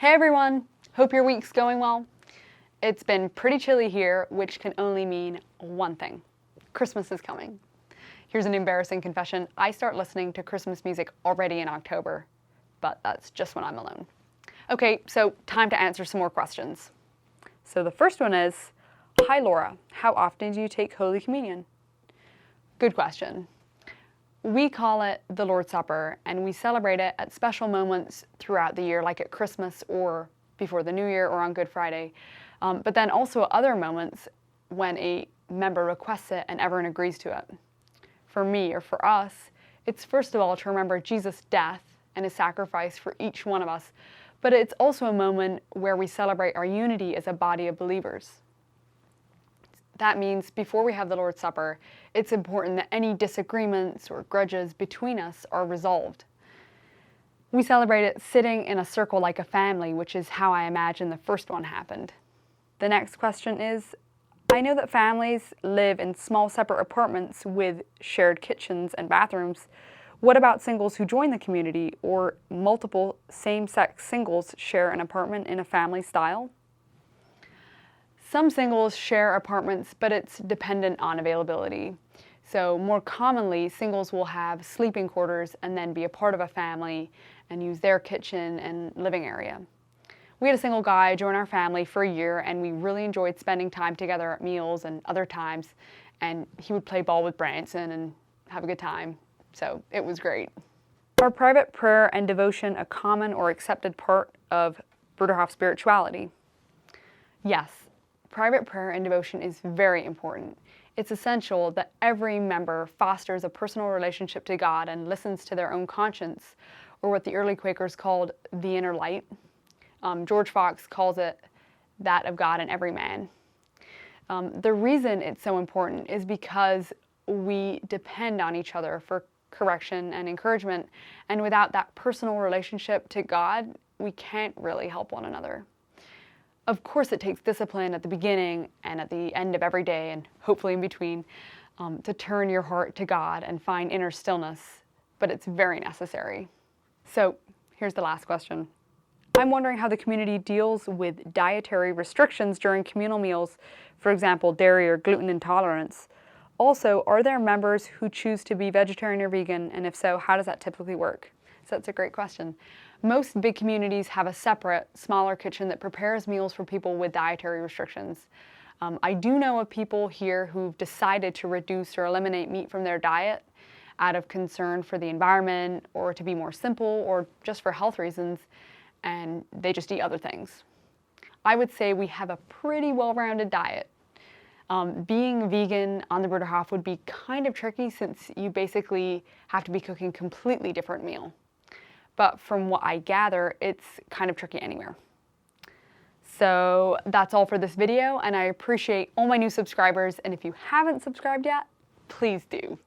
Hey everyone, hope your week's going well. It's been pretty chilly here, which can only mean one thing. Christmas is coming. Here's an embarrassing confession. I start listening to Christmas music already in October, but that's just when I'm alone. Okay, so time to answer some more questions. So the first one is, hi Laura, how often do you take Holy Communion? Good question. We call it the Lord's Supper, and we celebrate it at special moments throughout the year, like at Christmas or before the New Year or on Good Friday. But then also at other moments when a member requests it and everyone agrees to it. For me, or for us, it's first of all to remember Jesus' death and his sacrifice for each one of us, but it's also a moment where we celebrate our unity as a body of believers. That means before we have the Lord's Supper, it's important that any disagreements or grudges between us are resolved. We celebrate it sitting in a circle like a family, which is how I imagine the first one happened. The next question is, I know that families live in small separate apartments with shared kitchens and bathrooms. What about singles who join the community, or multiple same-sex singles share an apartment in a family style? Some singles share apartments, but it's dependent on availability. So more commonly, singles will have sleeping quarters and then be a part of a family and use their kitchen and living area. We had a single guy join our family for a year, and we really enjoyed spending time together at meals and other times, and he would play ball with Branson and have a good time, so it was great. Are private prayer and devotion a common or accepted part of Bruderhof spirituality? Yes. Private prayer and devotion is very important. It's essential that every member fosters a personal relationship to God and listens to their own conscience, or what the early Quakers called the inner light. George Fox calls it that of God in every man. The reason it's so important is because we depend on each other for correction and encouragement, and without that personal relationship to God, we can't really help one another. Of course, it takes discipline at the beginning and at the end of every day, and hopefully in between, to turn your heart to God and find inner stillness, but it's very necessary. So here's the last question. I'm wondering how the community deals with dietary restrictions during communal meals, for example, dairy or gluten intolerance. Also, are there members who choose to be vegetarian or vegan, and if so, how does that typically work? So that's a great question. Most big communities have a separate, smaller kitchen that prepares meals for people with dietary restrictions. I do know of people here who've decided to reduce or eliminate meat from their diet out of concern for the environment, or to be more simple, or just for health reasons, and they just eat other things. I would say we have a pretty well-rounded diet. Being vegan on the Bruderhof would be kind of tricky, since you basically have to be cooking a completely different meal. But from what I gather, it's kind of tricky anywhere. So that's all for this video, and I appreciate all my new subscribers, and if you haven't subscribed yet, please do.